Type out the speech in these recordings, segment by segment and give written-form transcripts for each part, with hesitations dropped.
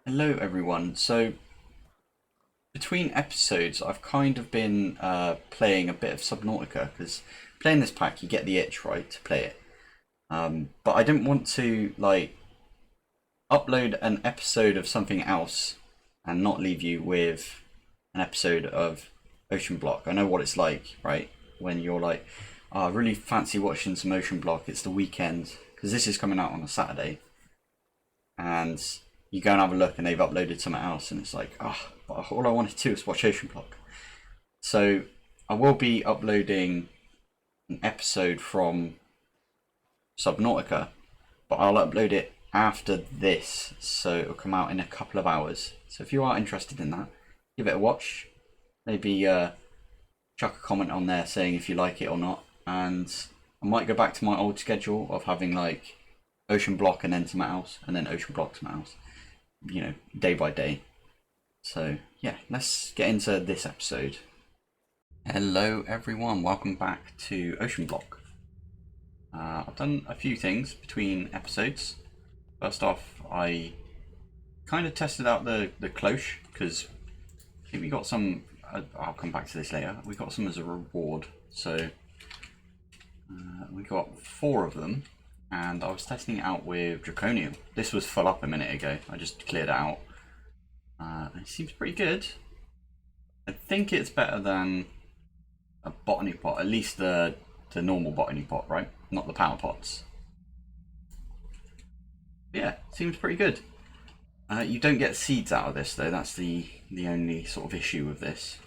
Hello everyone. So between episodes I've kind of been playing a bit of Subnautica because playing this pack you get the itch, right, to play it. But I didn't want to like upload an episode of something else and not leave you with an episode of Oceanblock. I know what it's like, right? When you're like, oh, I really fancy watching some Oceanblock, it's the weekend, because this is coming out on a Saturday. And you go and have a look and they've uploaded something else and it's like, oh, but all I wanted to do was watch Oceanblock. So I will be uploading an episode from Subnautica, but I'll upload it after this, so it'll come out in a couple of hours. So if you are interested in that, give it a watch. Maybe chuck a comment on there saying if you like it or not, and I might go back to my old schedule of having like Oceanblock and then something else, and then Oceanblock something else, you know, day by day. So yeah, let's get into this episode. Hello everyone, welcome back to Oceanblock. I've done a few things between episodes. First off, I kind of tested out the Cloche, because I think we got some, I'll come back to this later, we got some as a reward. So we got 4 of them, and I was testing it out with Draconian. This was full up a minute ago, I just cleared it out. It seems pretty good. I think it's better than a botany pot, at least the normal botany pot, right? Not the power pots. Yeah, seems pretty good. You don't get seeds out of this though, that's the only sort of issue with this.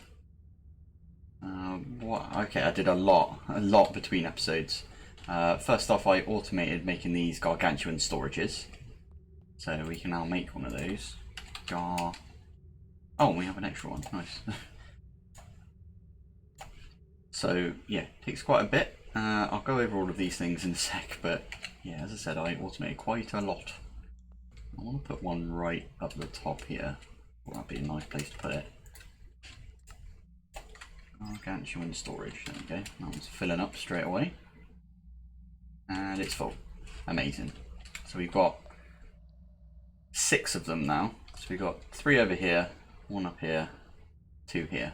Okay, I did a lot between episodes. First off, I automated making these gargantuan storages. So we can now make one of those. Oh, we have an extra one, nice. So yeah, takes quite a bit. I'll go over all of these things in a sec, but yeah, as I said, I automated quite a lot. I want to put one right up the top here. Well, that'd be a nice place to put it. Gargantuan storage, there we go. That one's filling up straight away. And it's full. Amazing. So we've got 6 of them now. So we've got 3 over here, 1 up here, 2 here.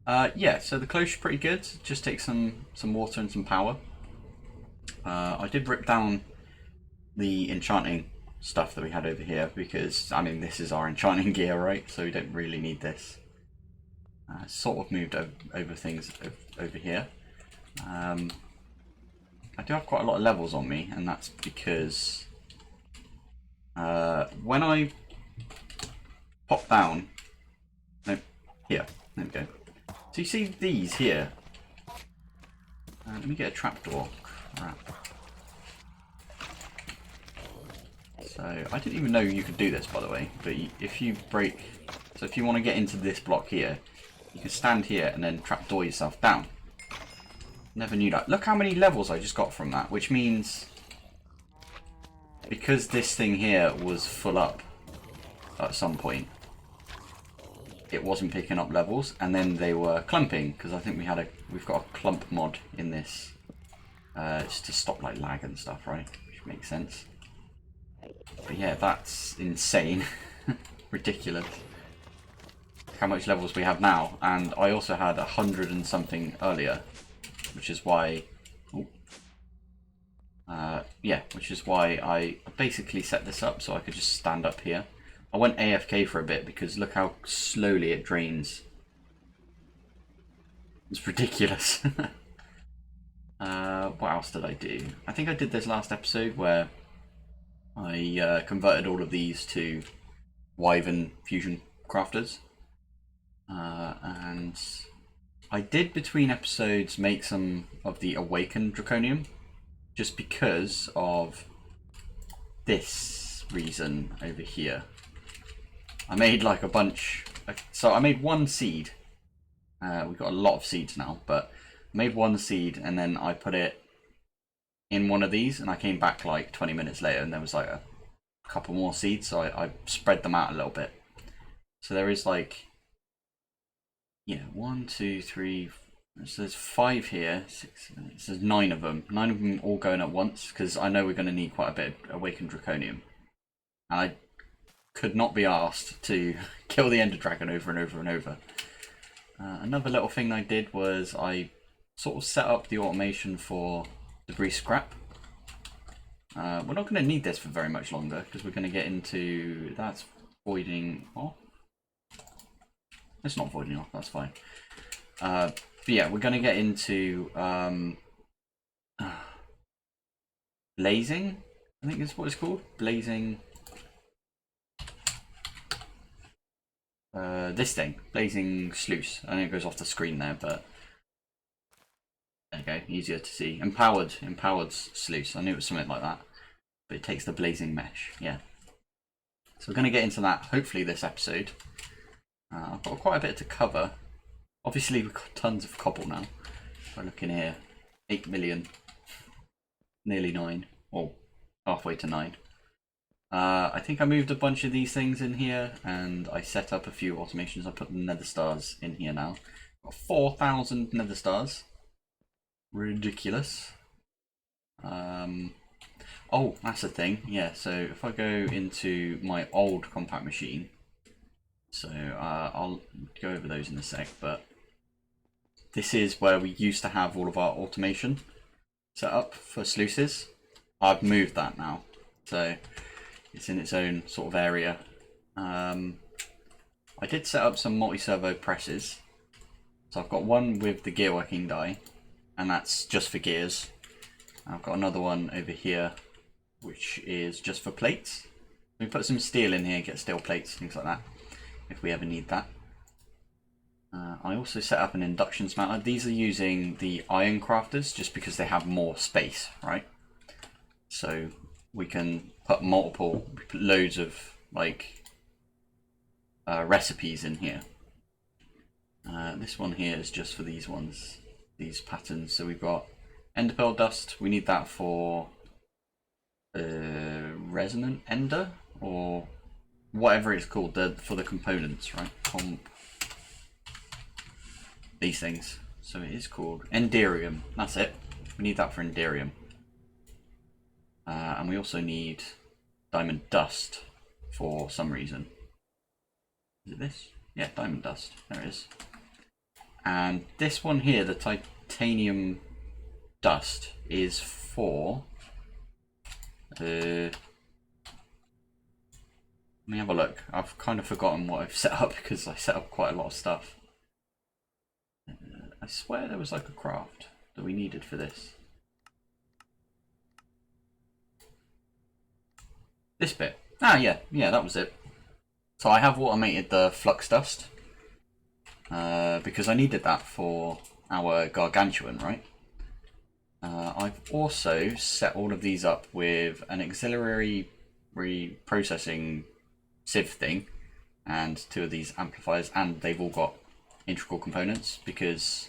Yeah, so the Cloche is pretty good. Just takes some water and some power. I did rip down the Enchanting stuff that we had over here because, I mean, this is our Enchanting gear, right? So we don't really need this. Sort of moved over things over here. I do have quite a lot of levels on me, and that's because when I pop down, no, here, there we go. So you see these here. Let me get a trapdoor. Crap. So I didn't even know you could do this, by the way. But if you break, so if you want to get into this block here, you can stand here and then trapdoor yourself down. Never knew that. Look how many levels I just got from that, which means because this thing here was full up at some point, it wasn't picking up levels, and then they were clumping because I think we've got a clump mod in this just to stop like lag and stuff, right? Which makes sense. But yeah, that's insane, ridiculous. How much levels we have now, and I also had 100 and something earlier, which is why. Yeah, which is why I basically set this up so I could just stand up here. I went AFK for a bit because look how slowly it drains. It's ridiculous. What else did I do? I think I did this last episode where I converted all of these to Wyvern fusion crafters. And I did between episodes make some of the awakened Draconian just because of this reason over here. I made like a bunch, so I made 1 seed. We've got a lot of seeds now, but I made 1 seed and then I put it in one of these, and I came back like 20 minutes later and there was like a couple more seeds, so I spread them out a little bit. So there is like, yeah, 1, 2, 3, so there's 5 here, 6, 7, 8, so there's 9 of them. 9 of them all going at once, because I know we're going to need quite a bit of Awakened Draconian. And could not be asked to kill the Ender Dragon over and over and over. Another little thing I did was I sort of set up the automation for debris scrap. We're not going to need this for very much longer because we're going to get into... That's voiding off. It's not voiding off, that's fine. But yeah, we're going to get into blazing, I think is what it's called. Blazing. This thing, blazing sluice. I know it goes off the screen there, but there you go, easier to see. Empowered sluice. I knew it was something like that, but it takes the blazing mesh. Yeah. So we're going to get into that hopefully this episode. I've got quite a bit to cover. Obviously we've got tons of cobble now. We're looking here, 8 million, nearly 9, or halfway to 9. I think I moved a bunch of these things in here and I set up a few automations. I put the nether stars in here now. Got 4,000 nether stars. Ridiculous. Oh, that's the thing. Yeah, so if I go into my old compact machine, so I'll go over those in a sec, but this is where we used to have all of our automation set up for sluices. I've moved that now, so it's in its own sort of area. I did set up some multi-servo presses. So I've got one with the gear working die, and that's just for gears. I've got another one over here, which is just for plates. We put some steel in here, get steel plates, things like that, if we ever need that. I also set up an induction smelter. These are using the iron crafters just because they have more space, right? So we can put loads of like recipes in here. This one here is just for these ones, these patterns. So we've got enderpearl dust. We need that for resonant ender or whatever it's called, for the components, right? These things. So it is called enderium. That's it. We need that for enderium. And we also need diamond dust for some reason. Is it this? Yeah, diamond dust. There it is. And this one here, the titanium dust, is for... let me have a look. I've kind of forgotten what I've set up because I set up quite a lot of stuff. I swear there was like a craft that we needed for this. This bit. Ah, yeah, that was it. So I have automated the flux dust because I needed that for our gargantuan, right? I've also set all of these up with an auxiliary reprocessing sieve thing and 2 of these amplifiers, and they've all got integral components because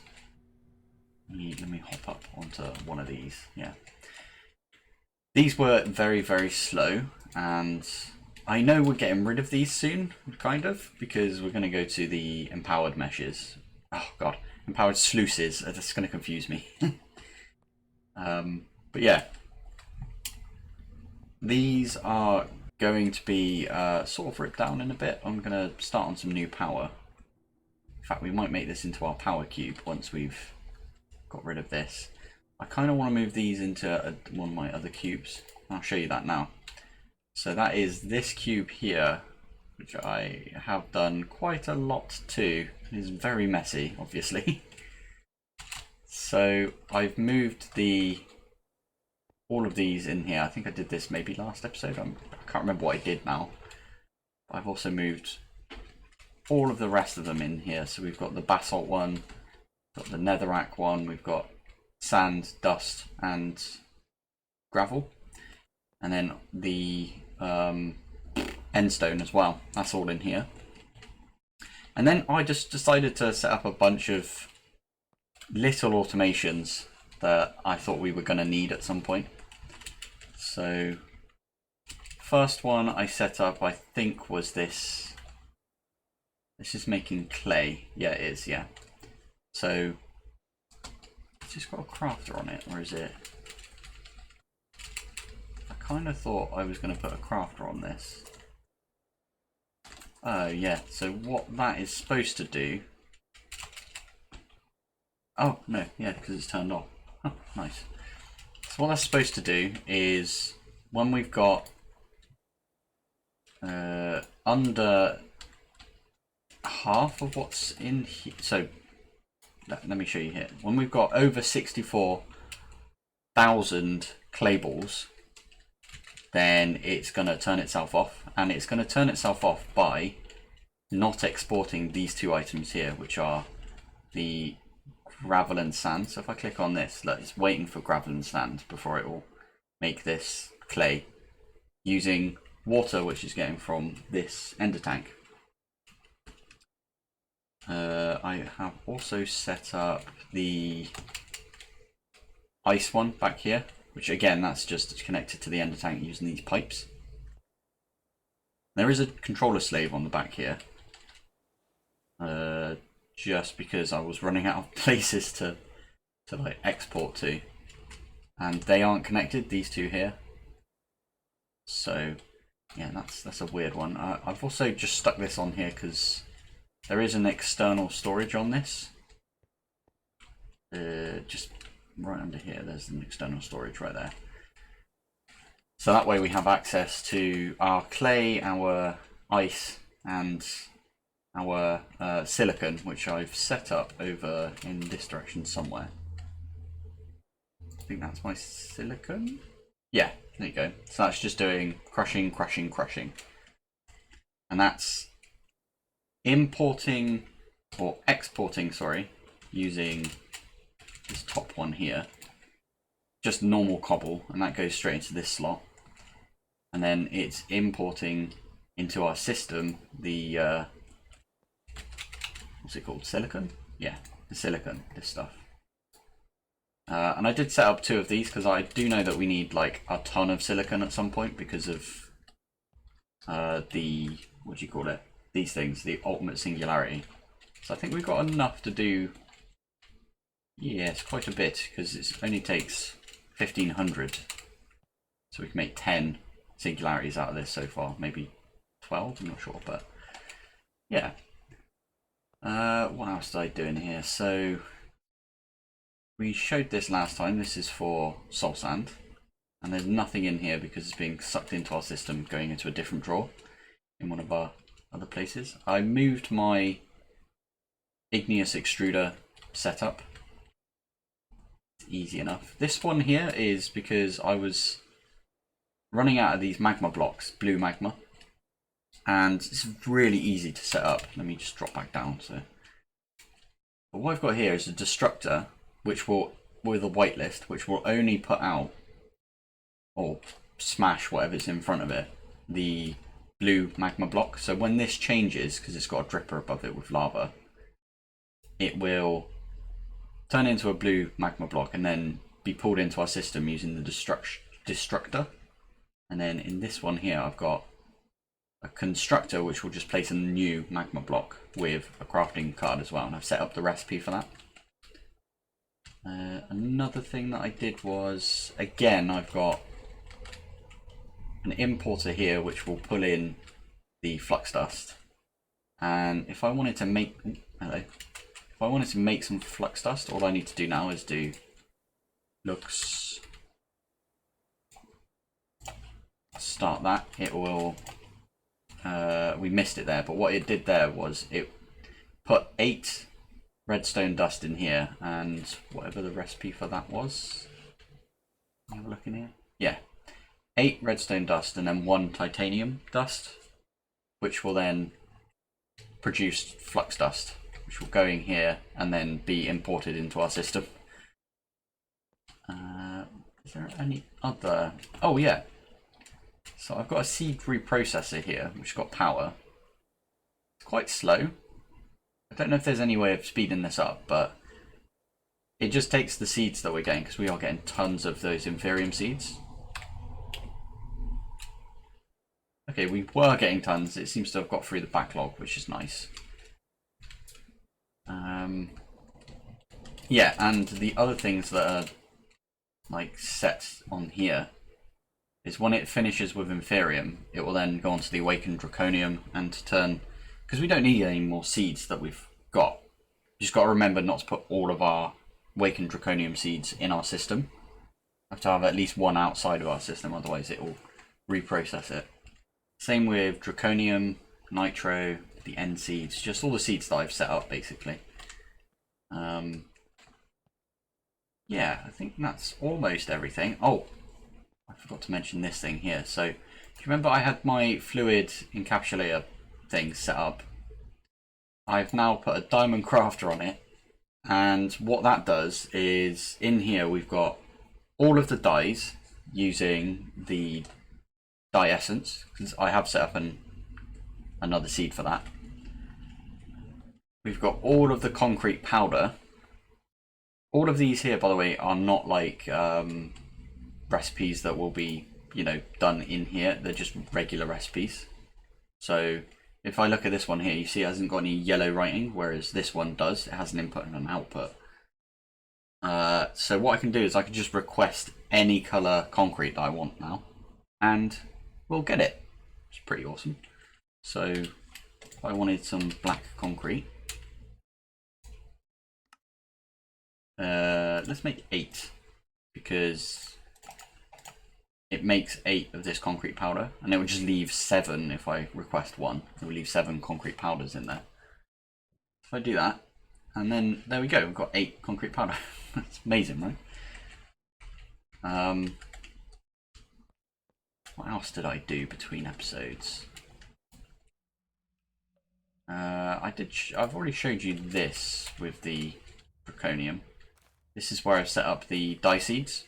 let me hop up onto one of these. Yeah, these were very, very slow, and I know we're getting rid of these soon, kind of, because we're going to go to the empowered meshes. Oh god, empowered sluices. That's going to confuse me. But yeah, these are going to be sort of ripped down in a bit. I'm going to start on some new power. In fact, we might make this into our power cube once we've got rid of this. I kind of want to move these into one of my other cubes. I'll show you that now. So that is this cube here, which I have done quite a lot to. It is very messy, obviously. So I've moved all of these in here. I think I did this maybe last episode. I can't remember what I did now. I've also moved all of the rest of them in here. So we've got the basalt one, got the netherrack one, we've got sand, dust, and gravel, and then the endstone as well. That's all in here. And then I just decided to set up a bunch of little automations that I thought we were going to need at some point. So first one I set up, I think, was this. This is making clay. Yeah, it is. Yeah. So it's just got a crafter on it, or is it? I kind of thought I was going to put a crafter on this. Yeah, so what that is supposed to do... Oh, no, yeah, because it's turned off. Oh, nice. So what that's supposed to do is, when we've got under half of what's in here... So, let me show you here. When we've got over 64,000 clay balls, then it's going to turn itself off. And it's going to turn itself off by not exporting these two items here, which are the gravel and sand. So if I click on this, look, it's waiting for gravel and sand before it will make this clay using water, which is getting from this ender tank. I have also set up the ice one back here, which again, that's just connected to the ender tank using these pipes. There is a controller slave on the back here, just because I was running out of places to like export to, and they aren't connected, these two here. So yeah, that's a weird one. I've also just stuck this on here because there is an external storage on this. Just right under here, there's an external storage right there. So that way we have access to our clay, our ice, and our silicon, which I've set up over in this direction somewhere. I think that's my silicon. Yeah, there you go. So that's just doing crushing, crushing, crushing. And that's importing, or exporting, sorry, using this top one here. Just normal cobble, and that goes straight into this slot. And then it's importing into our system the, what's it called, silicon? Yeah, the silicon, this stuff. And I did set up two of these because I do know that we need like a ton of silicon at some point because of the, what do you call it? These things, the ultimate singularity. So I think we've got enough to do, yes, quite a bit, because it only takes 1500. So we can make 10 singularities out of this so far, maybe 12, I'm not sure, but yeah. What else did I do in here? So we showed this last time. This is for soul sand, and there's nothing in here because it's being sucked into our system, going into a different drawer in one of our other places. I moved my igneous extruder setup. It's easy enough. This one here is because I was running out of these magma blocks, blue magma, and it's really easy to set up. Let me just drop back down. So, but what I've got here is a destructor, which will, with a whitelist, which will only put out or smash whatever's in front of it, the blue magma block. So when this changes, because it's got a dripper above it with lava, it will turn into a blue magma block and then be pulled into our system using the destructor. And then in this one here, I've got a constructor which will just place a new magma block with a crafting card as well, and I've set up the recipe for that. Another thing that I did was, again, I've got an importer here which will pull in the flux dust, and if I wanted to make if I wanted to make some flux dust, all I need to do now is do looks start that. It will we missed it there, but what it did there was it put 8 redstone dust in here, and whatever the recipe for that was, have a look in here. Yeah, 8 redstone dust and then 1 titanium dust, which will then produce flux dust, which will go in here and then be imported into our system. Is there any other? Oh yeah, so I've got a seed reprocessor here which got power. It's quite slow. I don't know if there's any way of speeding this up, but it just takes the seeds that we're getting, because we are getting tons of those inferium seeds. Okay, we were getting tons. It seems to have got through the backlog, which is nice. Yeah, and the other things that are like set on here is when it finishes with inferium, it will then go on to the awakened draconium and turn because we don't need any more seeds that we've got. Just got to remember not to put all of our Awakened Draconium seeds in our system. We have to have at least one outside of our system, otherwise it will reprocess it. Same with Draconium, Nitro, the N seeds, just all the seeds that I've set up basically. Yeah, I think that's almost everything. Oh, I forgot to mention this thing here. So, do you remember I had my fluid encapsulator thing set up? I've now put a diamond crafter on it, and what that does is in here we've got all of the dyes using the dye essence, because I have set up another seed for that. We've got all of the concrete powder. All of these here, by the way, are not like recipes that will be, you know, done in here. They're just regular recipes. So if I look at this one here, you see it hasn't got any yellow writing, whereas this one does. It has an input and an output. So what I can do is I can just request any color concrete that I want now, and we'll get it. It's pretty awesome. So if I wanted some black concrete, let's make 8, because it makes 8 of this concrete powder, and it would just leave 7 if I request 1. It will leave 7 concrete powders in there. If I do that, and then there we go, we've got 8 concrete powder. That's amazing, right? What else did I do between episodes? I've already showed you this with the Draconium. This is where I've set up the dye seeds.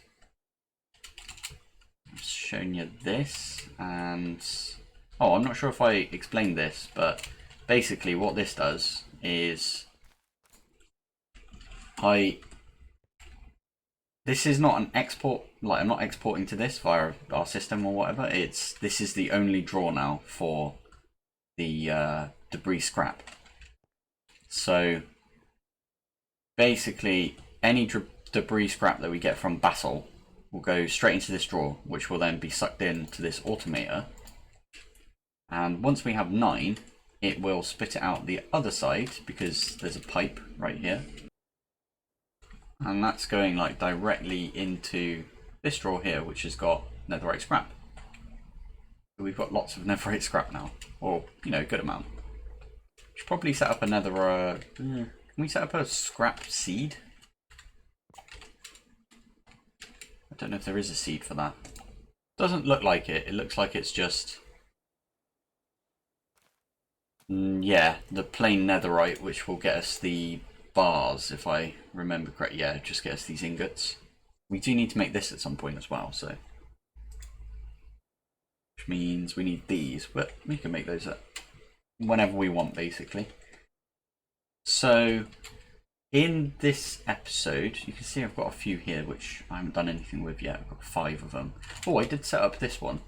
I've shown you this, and oh, I'm not sure if I explained this, but basically what this does is this is not an export, like I'm not exporting to this via our system or whatever. This is the only draw now for the debris scrap. So basically any debris scrap that we get from basalt will go straight into this drawer, which will then be sucked into this automator, and once we have 9, it will spit it out the other side, because there's a pipe right here, and that's going like directly into this drawer here, which has got netherite scrap. So we've got lots of netherite scrap now, or you know, a good amount. Should probably set up another can we set up a scrap seed? I don't know if there is a seed for that. Doesn't look like it. It looks like it's just yeah, the plain netherite, which will get us the bars, if I remember correctly. Yeah, just get us these ingots. We do need to make this at some point as well, so which means we need these, but we can make those at whenever we want, basically. So in this episode, you can see I've got a few here which I haven't done anything with yet. I've got 5 of them. Oh, I did set up this one,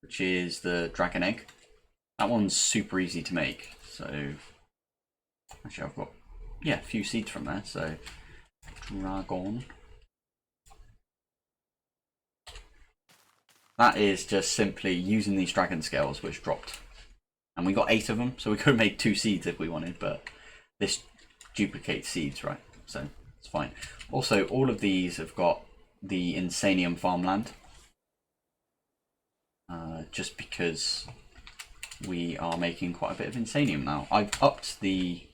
which is the Draconic. That one's super easy to make. So actually I've got, yeah, a few seeds from there. So Dragon. That is just simply using these dragon scales, which dropped. And we got 8 of them, so we could have made 2 seeds if we wanted, but this duplicates seeds, right? So it's fine. Also, all of these have got the Insanium farmland, just because we are making quite a bit of Insanium now. I've upped the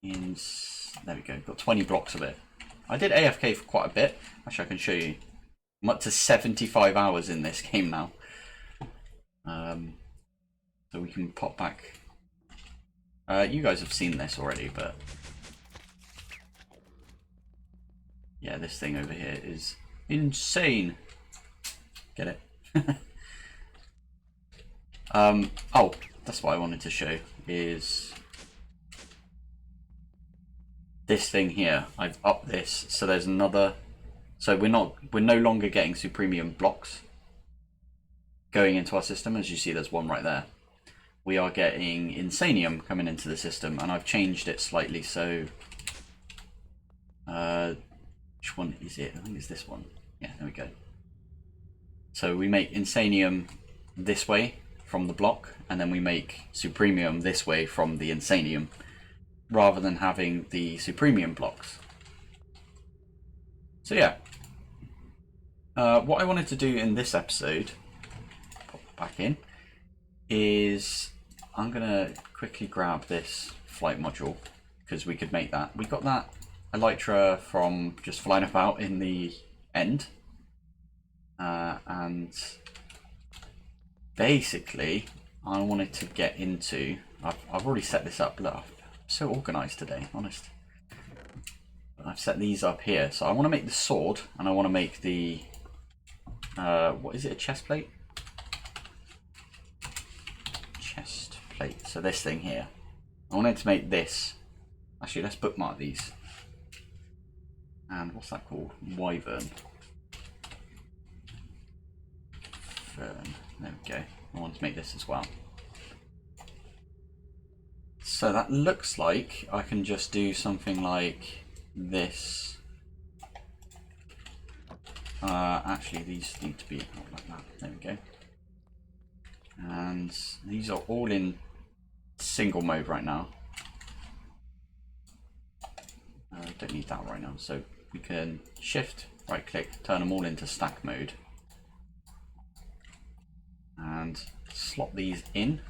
there we go, got 20 blocks of it. I did AFK for quite a bit. Actually, I can show you. I'm up to 75 hours in this game now. So we can pop back. You guys have seen this already, but yeah, this thing over here is insane. Get it? Oh, that's what I wanted to show, is this thing here. I've upped this, so there's another. So we're no longer getting supremium blocks going into our system. As you see, there's one right there. We are getting Insanium coming into the system, and I've changed it slightly. So which one is it? I think it's this one. Yeah, there we go. So we make Insanium this way from the block, and then we make supremium this way from the insanium, rather than having the supremium blocks. So yeah, what I wanted to do in this episode, pop it back in, is I'm gonna quickly grab this flight module, because we could make that. We got that elytra from just flying about in the end, and basically I wanted to get into, I've already set this up. Look, I'm so organized today, honest. I've set these up here, so I want to make the sword, and I want to make the what is it, a chest plate? Chest plate. So this thing here, I wanted to make this. Actually, let's bookmark these. And what's that called? Wyvern. Fern. There we go. I want to make this as well. So that looks like I can just do something like this. Actually, these need to be like that. There we go. And these are all in single mode right now. Don't need that right now, so we can shift, right click, turn them all into stack mode, and slot these in.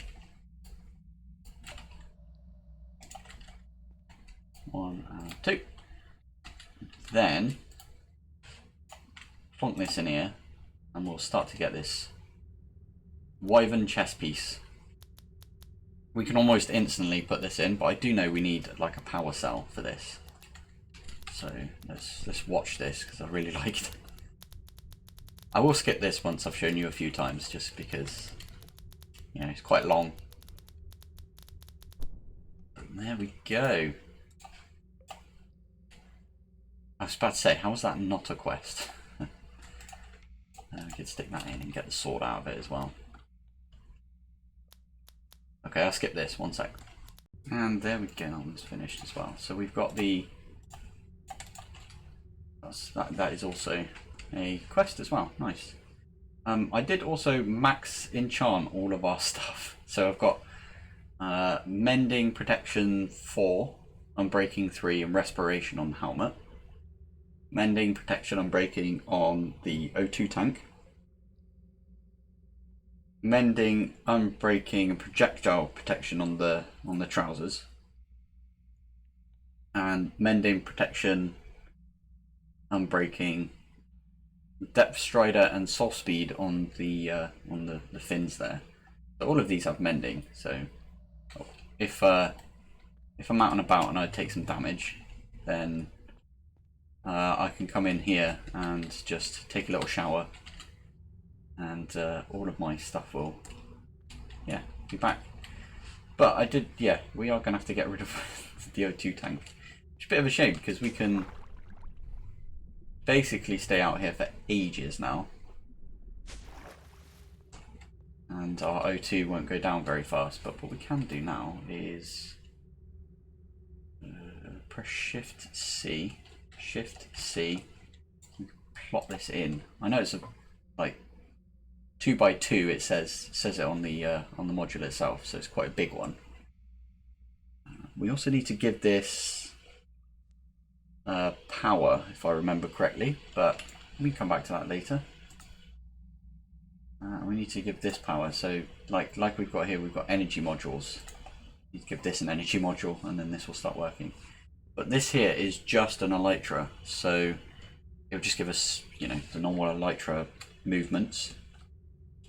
1 and 2. Then plonk this in here, and we'll start to get this wyvern chest piece. We can almost instantly put this in, but I do know we need like a power cell for this. So let's watch this, because I really like it. I will skip this once I've shown you a few times, just because, you know, it's quite long. But there we go. I was about to say, how was that not a quest? We could stick that in and get the sword out of it as well. Okay, I'll skip this, 1 sec. And there we go, it's finished as well. So we've got the... That is also a quest as well, nice. I did also max enchant all of our stuff. So I've got mending, protection 4, unbreaking 3, and respiration on the helmet. Mending, protection, unbreaking on the O2 tank. Mending, unbreaking, and projectile protection on the trousers. And mending, protection, unbreaking, depth strider, and soft speed on the fins there. So all of these have mending. So if I'm out and about and I take some damage, then I can come in here and just take a little shower, and all of my stuff will, yeah, be back. But I did, yeah, we are going to have to get rid of the O2 tank, which is a bit of a shame, because we can basically stay out here for ages now, and our O2 won't go down very fast. But what we can do now is press Shift C, plot this in. I know it's a like 2x2. It says it on the module itself, so it's quite a big one. We also need to give this power, if I remember correctly, but we can come back to that later. We need to give this power, so like we've got here, we've got energy modules. You give this an energy module, and then this will start working. But this here is just an elytra, so it'll just give us, you know, the normal elytra movements.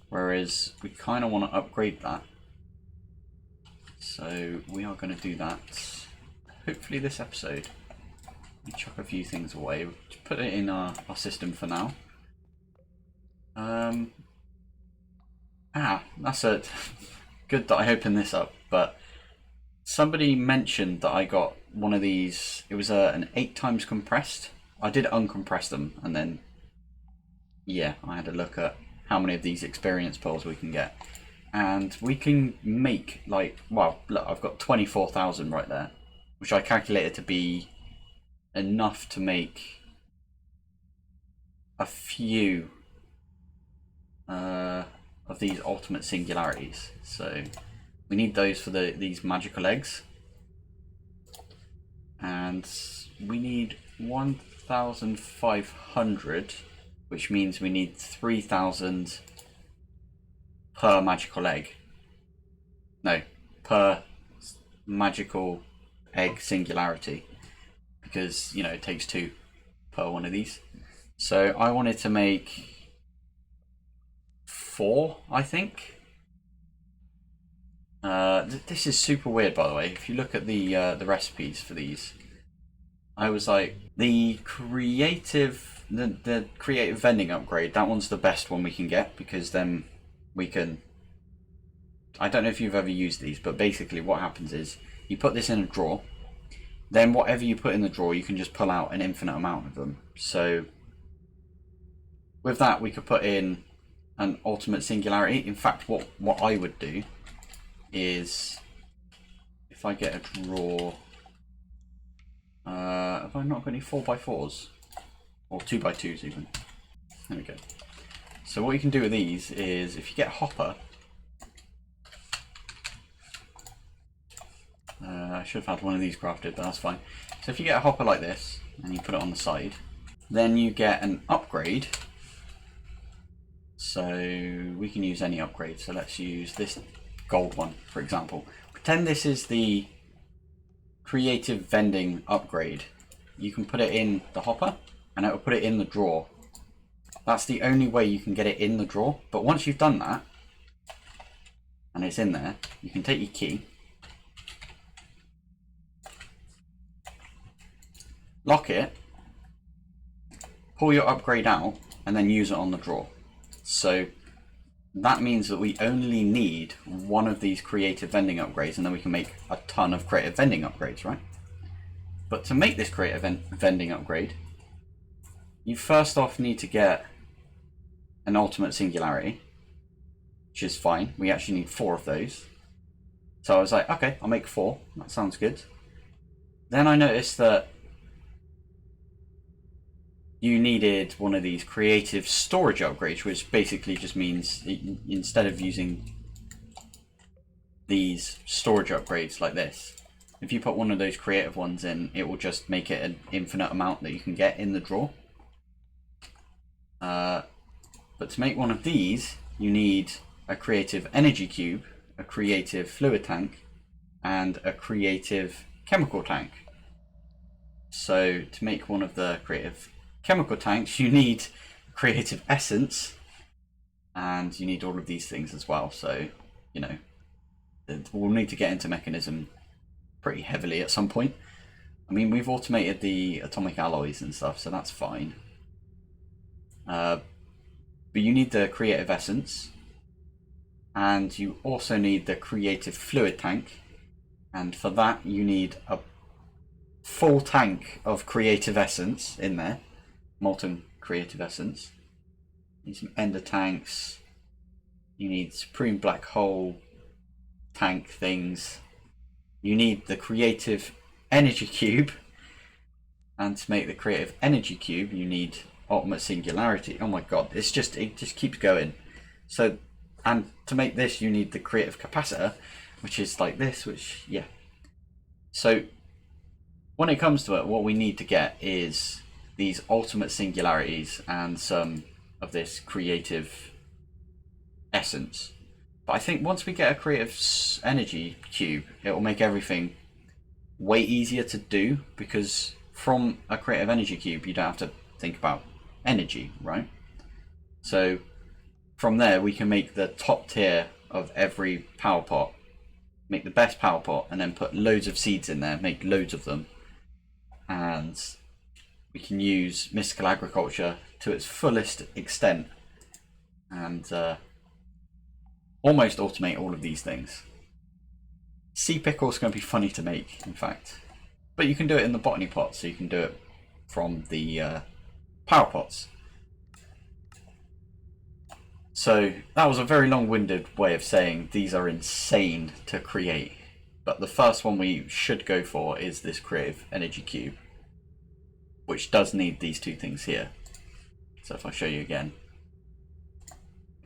Whereas we kind of want to upgrade that, so we are going to do that hopefully this episode. We chuck a few things away, just put it in our system for now. That's it. Good that I opened this up, but somebody mentioned that I got one of these. It was an 8 times compressed. I did uncompress them, and then yeah, I had a look at how many of these experience pearls we can get, and we can make like, well, look, I've got 24,000 right there, which I calculated to be enough to make a few of these ultimate singularities. So we need those for these magical eggs. And we need 1,500, which means we need 3,000 per magical egg. No, per magical egg singularity, because you know it takes 2 per one of these. So I wanted to make 4, I think. This is super weird, by the way. If you look at the recipes for these, I was like, the creative vending upgrade, that one's the best one we can get, because then we can, I don't know if you've ever used these, but basically what happens is you put this in a drawer, then whatever you put in the drawer you can just pull out an infinite amount of them. So with that we could put in an ultimate singularity. In fact, what I would do is, if I get a drawer, have I not got any 4x4s? Or 2x2s even. There we go. So what you can do with these is, if you get a hopper, I should have had one of these crafted, but that's fine. So if you get a hopper like this, and you put it on the side, then you get an upgrade. So we can use any upgrade. So let's use this gold one, for example. Pretend this is the creative vending upgrade. You can put it in the hopper, and it will put it in the drawer. That's the only way you can get it in the drawer. But once you've done that, and it's in there, you can take your key, lock it, pull your upgrade out, and then use it on the drawer. So that means that we only need one of these creative vending upgrades, and then we can make a ton of creative vending upgrades, right? But to make this creative vending upgrade, you first off need to get an ultimate singularity, which is fine. We actually need 4 of those. So I was like, okay, I'll make 4. That sounds good. Then I noticed that you needed one of these creative storage upgrades, which basically just means instead of using these storage upgrades like this, if you put one of those creative ones in, it will just make it an infinite amount that you can get in the drawer. But to make one of these, you need a creative energy cube, a creative fluid tank, and a creative chemical tank. So to make one of the creative chemical tanks, you need creative essence, and you need all of these things as well. So, you know, we'll need to get into mechanism pretty heavily at some point. I mean, we've automated the atomic alloys and stuff, so that's fine. But you need the creative essence, and you also need the creative fluid tank, and for that you need a full tank of creative essence in there, molten creative essence. You need some ender tanks, you need supreme black hole tank things, you need the creative energy cube, and to make the creative energy cube you need ultimate singularity. Oh my god, it just keeps going. So, and to make this you need the creative capacitor, which is like this, which, yeah. So when it comes to it, what we need to get is these ultimate singularities and some of this creative essence. But I think once we get a creative energy cube, it will make everything way easier to do, because from a creative energy cube you don't have to think about energy, right? So from there we can make the top tier of every power pot, make the best power pot, and then put loads of seeds in there, make loads of them, and we can use mystical agriculture to its fullest extent and almost automate all of these things. Sea pickle is going to be funny to make, in fact, but you can do it in the botany pot, so you can do it from the power pots. So that was a very long-winded way of saying these are insane to create, but the first one we should go for is this creative energy cube, which does need these 2 things here. So if I show you again,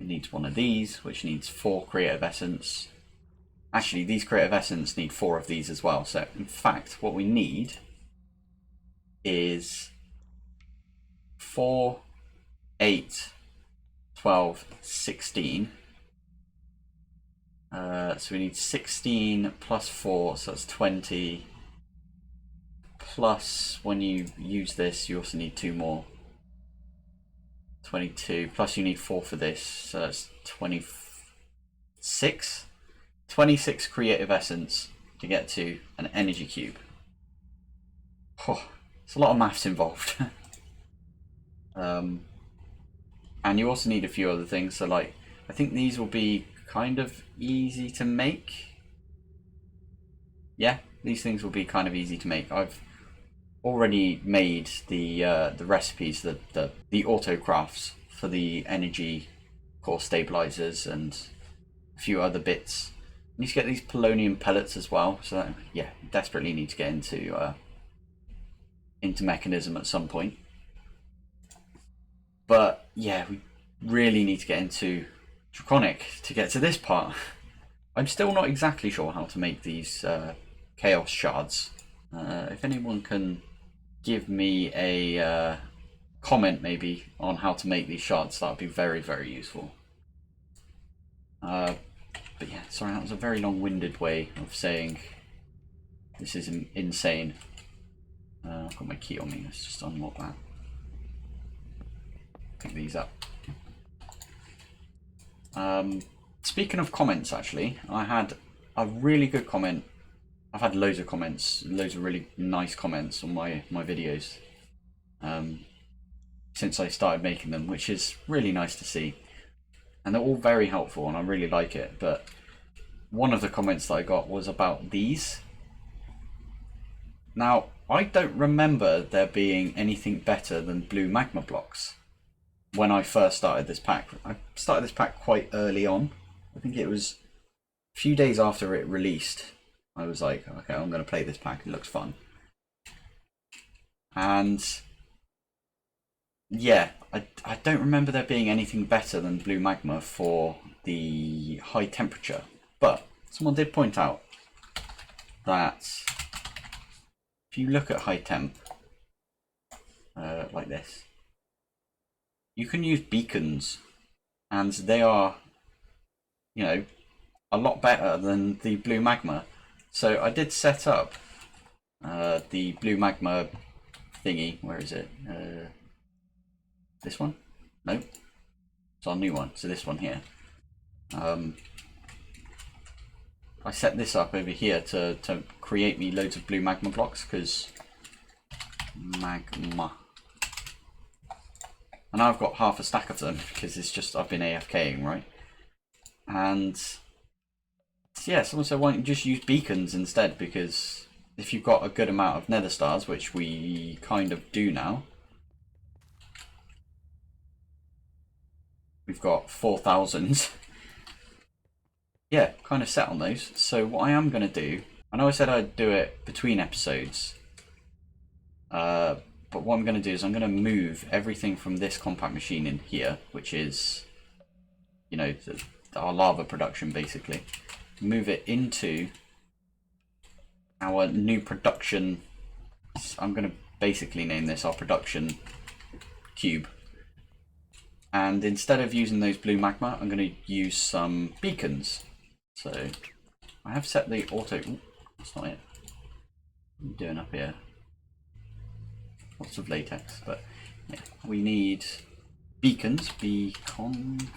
it needs one of these, which needs 4 creative essence. Actually, these creative essence need 4 of these as well. So in fact, what we need is 4, 8, 12, 16. So we need 16 plus 4, so that's 20. Plus, when you use this, you also need 2 more. 22. Plus, you need 4 for this, so that's 26. 26 creative essence to get to an energy cube. Oh, it's a lot of maths involved. And you also need a few other things. So, like, I think these will be kind of easy to make. Yeah, these things will be kind of easy to make. I've already made the recipes, the auto crafts for the energy core stabilizers and a few other bits. I need to get these polonium pellets as well. So yeah, desperately need to get into mechanism at some point. But yeah, we really need to get into Draconic to get to this part. I'm still not exactly sure how to make these chaos shards. If anyone can give me a comment maybe on how to make these shards, that would be very, very useful. But yeah, sorry, that was a very long-winded way of saying this is insane. I've got my key on me, let's just unlock that. Pick these up. Speaking of comments, actually, I had a really good comment. I've had loads of comments, loads of really nice comments on my videos since I started making them, which is really nice to see. And they're all very helpful and I really like it. But one of the comments that I got was about these. Now, I don't remember there being anything better than blue magma blocks when I first started this pack. I started this pack quite early on. I think it was a few days after it released. I was like, okay, I'm going to play this pack, it looks fun. And yeah, I don't remember there being anything better than blue magma for the high temperature. But someone did point out that if you look at high temp, like this, you can use beacons, and they are, you know, a lot better than the blue magma. So I did set up the blue magma thingy. Where is it? This one? No, it's our new one. So this one here. I set this up over here to create me loads of blue magma blocks, because magma. And now I've got half a stack of them because it's just I've been AFKing, right? And yeah, someone said, why don't you just use beacons instead? Because if you've got a good amount of nether stars, which we kind of do now, we've got 4,000. Yeah, kind of set on those. So what I am going to do, I know I said I'd do it between episodes, but what I'm going to do is I'm going to move everything from this compact machine in here, which is, you know, our lava production basically. Move it into our new production. I'm going to basically name this our production cube. And instead of using those blue magma, I'm going to use some beacons. So I have set the auto. Ooh, that's not it. What are you doing up here? Lots of latex, but yeah, we need beacons. Beacon.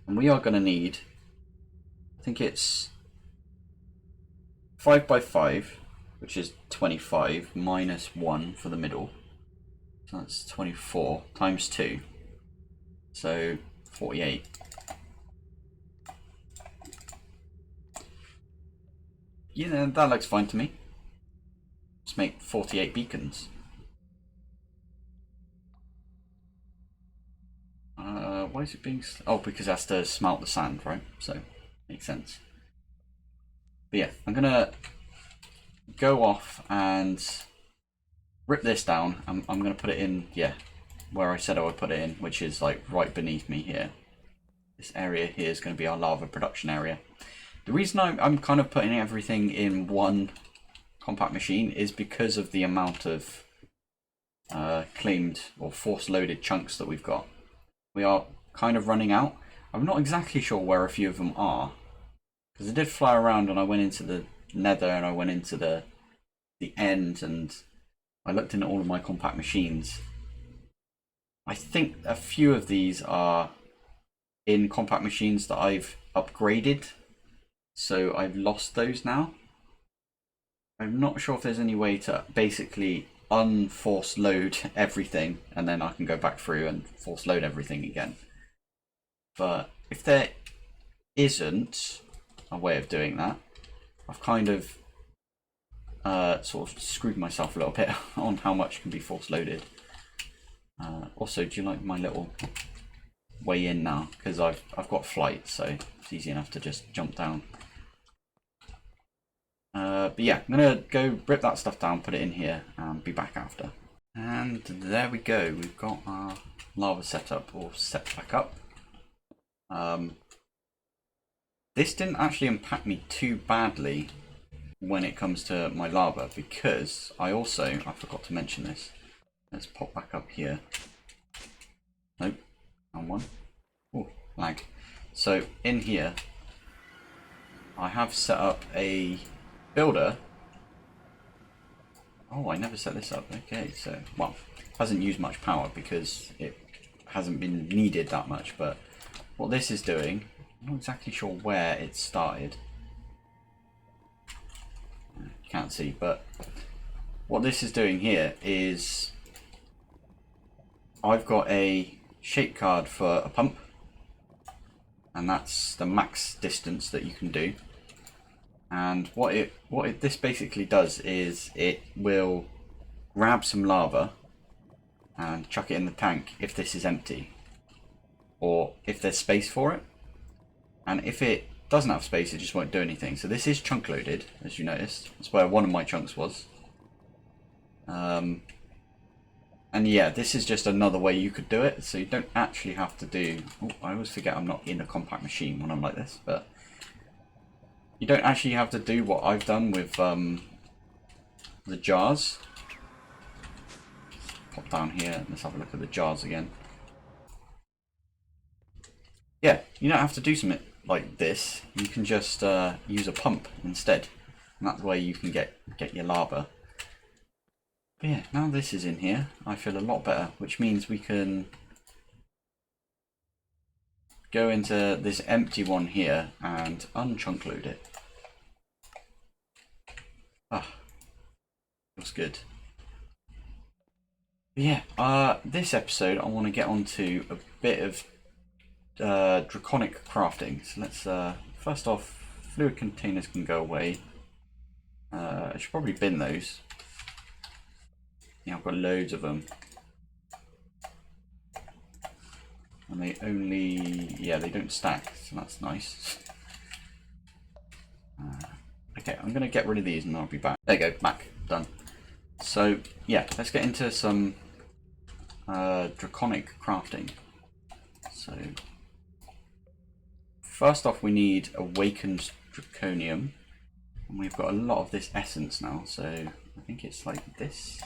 And we are going to need, I think it's 5 by 5, which is 25 minus 1 for the middle. So that's 24 times 2. So 48. Yeah, that looks fine to me. Let's make 48 beacons. Why is it being... Oh, because it has to smelt the sand, right? So, makes sense. But yeah, I'm going to go off and rip this down. I'm going to put it in, yeah, where I said I would put it in, which is like right beneath me here. This area here is going to be our lava production area. The reason I'm kind of putting everything in one compact machine is because of the amount of claimed or force loaded chunks that we've got. We are kind of running out. I'm not exactly sure where a few of them are, because I did fly around and I went into the nether and I went into the end and I looked in all of my compact machines. I think a few of these are in compact machines that I've upgraded, so I've lost those now. I'm not sure if there's any way to basically unforce load everything and then I can go back through and force load everything again. But if there isn't a way of doing that, I've kind of sort of screwed myself a little bit on how much can be force loaded. Also, do you like my little way in now? Because I've got flight, so it's easy enough to just jump down. But yeah, I'm gonna go rip that stuff down, put it in here, and be back after. And there we go. We've got our lava setup, or set back up. This didn't actually impact me too badly when it comes to my lava, because I forgot to mention this. Let's pop back up here. Nope, wrong one. Oh, lag. So in here, I have set up a builder. Oh, I never set this up. Okay, so, well, hasn't used much power because it hasn't been needed that much, but what this is doing, I'm not exactly sure where it started. You can't see, but what this is doing here is I've got a shape card for a pump, and that's the max distance that you can do. And this basically does is it will grab some lava and chuck it in the tank if this is empty, or if there's space for it. And if it doesn't have space, it just won't do anything. So this is chunk loaded, as you noticed. That's where one of my chunks was. And yeah, this is just another way you could do it. So you don't actually have to do... Oh, I always forget I'm not in a compact machine when I'm like this. But you don't actually have to do what I've done with the jars. Pop down here and let's have a look at the jars again. Yeah, you don't have to do something like this. You can just use a pump instead. And that's where you can get your lava. But yeah, now this is in here, I feel a lot better, which means we can go into this empty one here and unchunk load it. Ah, feels good. But yeah, this episode I want to get onto a bit of Draconic crafting. So let's first off, fluid containers can go away. I should probably bin those. Yeah, I've got loads of them. And they only, yeah, they don't stack, so that's nice. Okay, I'm going to get rid of these and I'll be back. There you go, back, done. So, yeah, let's get into some Draconic crafting. So, first off, we need Awakened Draconium. And we've got a lot of this essence now, so I think it's like this.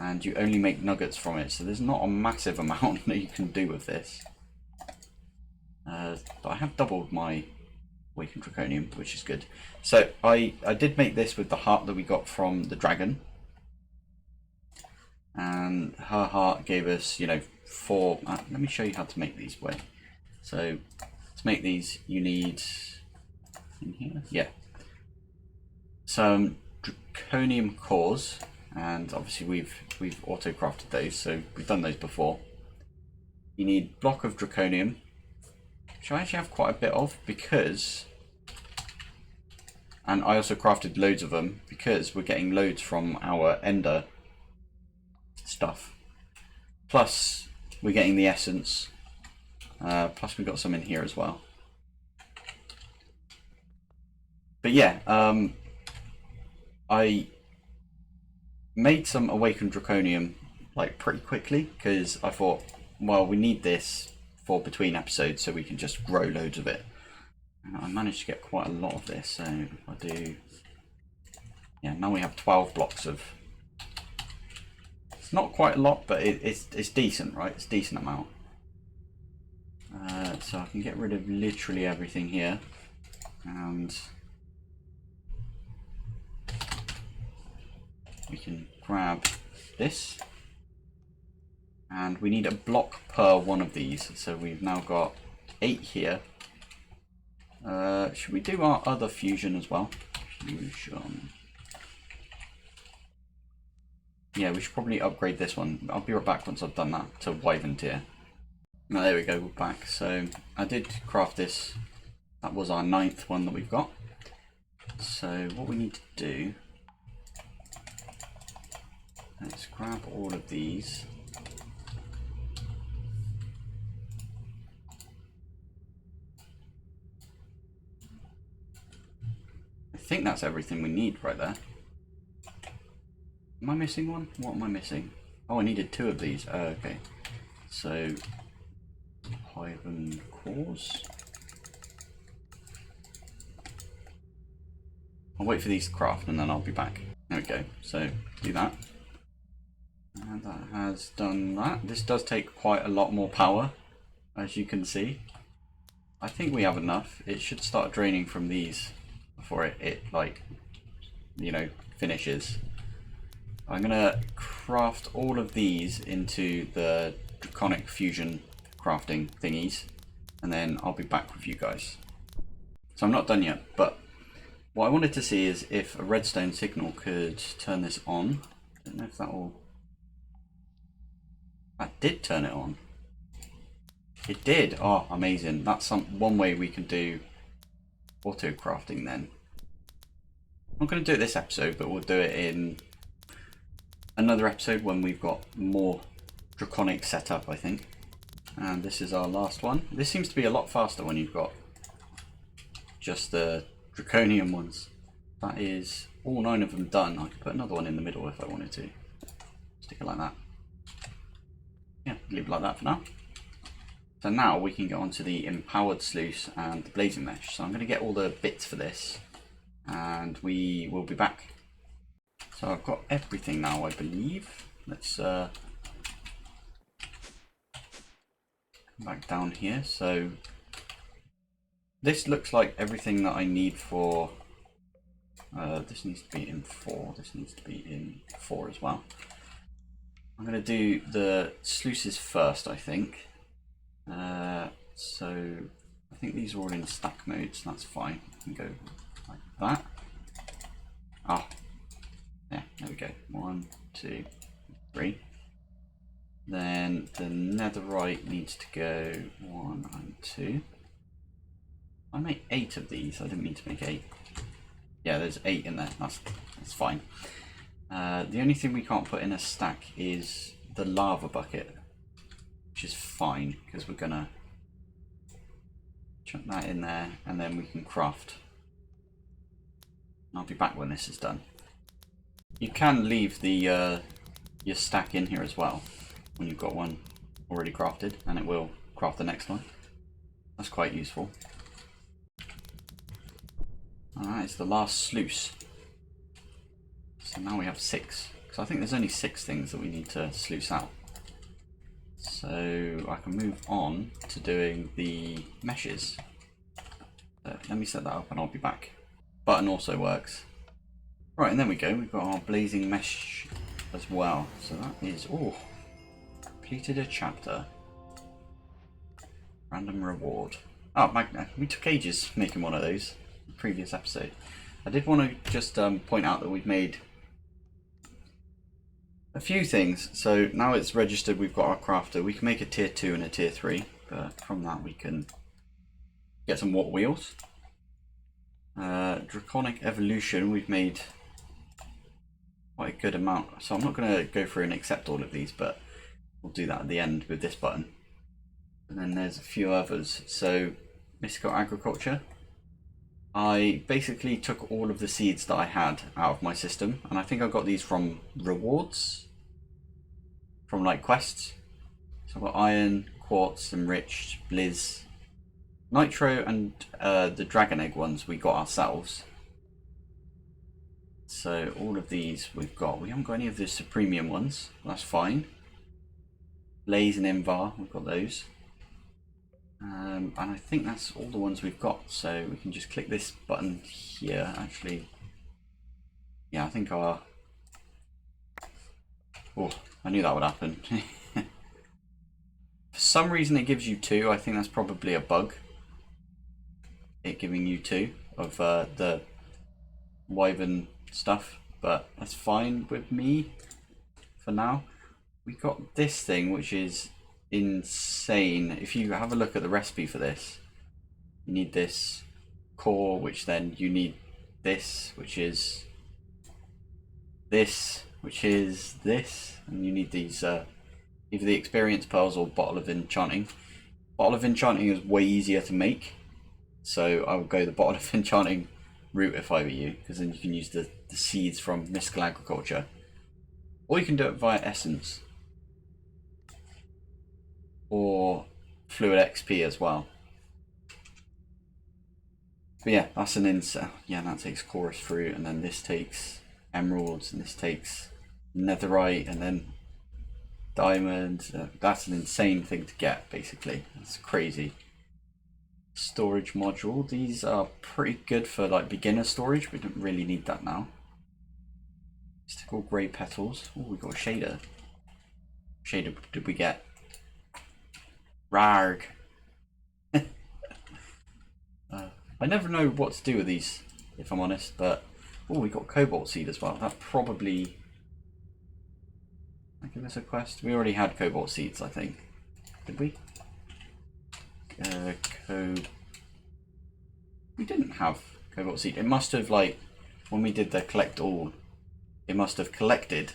And you only make nuggets from it, so there's not a massive amount that you can do with this. But I have doubled my Awakened Draconium, which is good. So I did make this with the heart that we got from the dragon. And her heart gave us, you know, 4... let me show you how to make these. Wait. So to make these, you need... in here? Yeah. Some Draconium cores. And obviously we've auto-crafted those, so we've done those before. You need block of Draconium, which I actually have quite a bit of, because... And I also crafted loads of them, because we're getting loads from our Ender stuff. Plus, we're getting the essence. Plus we've got some in here as well. But yeah, I made some Awakened Draconium like pretty quickly, because I thought, well, we need this for between episodes so we can just grow loads of it. And I managed to get quite a lot of this, so if I do, yeah, now we have 12 blocks of. It's not quite a lot, but it's decent, right? It's a decent amount. So I can get rid of literally everything here, and we can grab this, and we need a block per one of these, so we've now got 8 here. Should we do our other fusion as well? Fusion. Yeah, we should probably upgrade this one. I'll be right back once I've done that to Wyvern tier. Now there we go, we're back. So I did craft this. That was our 9th one that we've got. So what we need to do, let's grab all of these. I think that's everything we need right there. Am I missing one? What am I missing? Oh, I needed 2 of these. Okay. So, Wyvern cores. I'll wait for these to craft and then I'll be back. There we go. So, do that. And that has done that. This does take quite a lot more power, as you can see. I think we have enough. It should start draining from these before it like, you know, finishes. I'm gonna craft all of these into the Draconic fusion crafting thingies, and then I'll be back with you guys. So I'm not done yet, but what I wanted to see is if a redstone signal could turn this on. I don't know if that will. That did turn it on. It did. Oh, amazing! That's one way we can do auto crafting. Then I'm not going to do it this episode, but we'll do it in another episode when we've got more Draconic setup, I think. And this is our last one. This seems to be a lot faster when you've got just the Draconian ones. That is all 9 of them done. I could put another one in the middle if I wanted to. Stick it like that. Yeah, leave it like that for now. So now we can get onto the empowered sluice and the blazing mesh. So I'm going to get all the bits for this, and we will be back. So I've got everything now, I believe. Let's come back down here. So this looks like everything that I need for. This needs to be in 4. This needs to be in 4 as well. I'm going to do the sluices first, I think. So I think these are all in stack mode, so that's fine. We can go like that. Ah. Yeah, there we go. 1, 2, 3. Then the netherite needs to go 1 and 2. I made 8 of these. I didn't mean to make 8. Yeah, there's 8 in there. That's fine. The only thing we can't put in a stack is the lava bucket, which is fine because we're gonna chuck that in there and then we can craft. I'll be back when this is done. You can leave the your stack in here as well when you've got one already crafted, and it will craft the next one. That's quite useful. Alright, it's the last sluice. So now we have 6. So I think there's only 6 things that we need to sluice out. So I can move on to doing the meshes. So let me set that up and I'll be back. Button also works. Right, and there we go. We've got our blazing mesh as well. So that is, oh, completed a chapter. Random reward. Oh, Magna. We took ages making one of those in the previous episode. I did want to just point out that we've made a few things. So now it's registered, we've got our crafter. We can make a tier 2 and a tier 3, but from that we can get some water wheels. Draconic evolution, we've made quite a good amount. So I'm not going to go through and accept all of these, but we'll do that at the end with this button. And then there's a few others. So mystical agriculture. I basically took all of the seeds that I had out of my system, and I think I got these from rewards. from like quests. So I've got iron, quartz, enriched, blizz, nitro, and the dragon egg ones we got ourselves. So all of these we've got. We haven't got any of the supremium ones. That's fine. Blaze and Invar, we've got those. And I think that's all the ones we've got. So we can just click this button here. Actually, yeah, I think our... Oh, I knew that would happen. For some reason it gives you 2. I think that's probably a bug. It giving you 2 of the wyvern stuff. But that's fine with me for now. We got this thing which is insane. If you have a look at the recipe for this, you need this core, which then you need this, which is this, which is this, and you need these either the experience pearls or bottle of enchanting. Bottle of enchanting is way easier to make, so I would go the bottle of enchanting route if I were you, because then you can use the seeds from mystical agriculture, or you can do it via essence or fluid XP as well. But yeah, that's an insect. Yeah, that takes chorus fruit, and then this takes emeralds, and this takes netherite, and then diamonds. That's an insane thing to get, basically. That's crazy. Storage module. These are pretty good for like beginner storage. We don't really need that now. Mystical grey petals. Oh, we got a shader. Shader did we get? Rarg. I never know what to do with these, if I'm honest, but oh, we got cobalt seed as well. That probably... Can I give us a quest? We already had cobalt seeds, I think. Did we? We didn't have cobalt seed. It must have, like, when we did the collect all, it must have collected,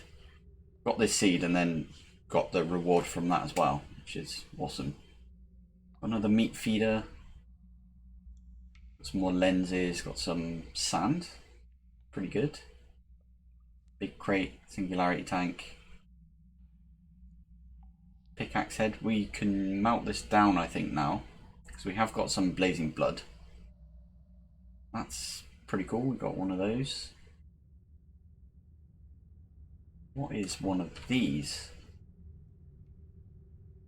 got this seed, and then got the reward from that as well, which is awesome. Another meat feeder. Got some more lenses. Got some sand. Pretty good. Big crate. Singularity tank. Pickaxe head. We can melt this down, I think, now, because we have got some blazing blood. That's pretty cool. We got one of those. What is one of these?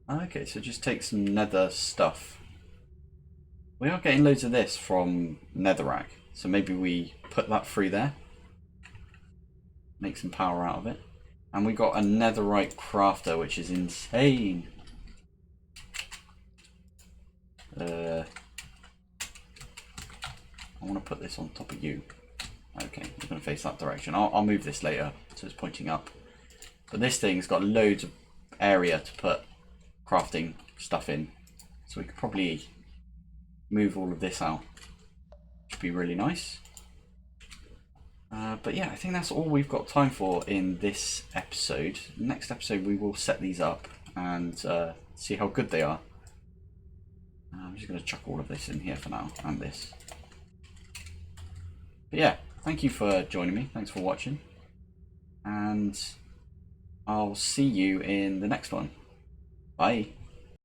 Okay, so just take some nether stuff. We are getting loads of this from netherrack, so maybe we put that through there. Make some power out of it. And we got a netherite crafter, which is insane. I want to put this on top of you. Okay, we're going to face that direction. I'll move this later, so it's pointing up. But this thing's got loads of area to put crafting stuff in, so we could probably move all of this out, which would be really nice. But yeah, I think that's all we've got time for in this episode. Next episode we will set these up and see how good they are. I'm just going to chuck all of this in here for now, and this. But yeah, thank you for joining me, thanks for watching, and I'll see you in the next one. Bye.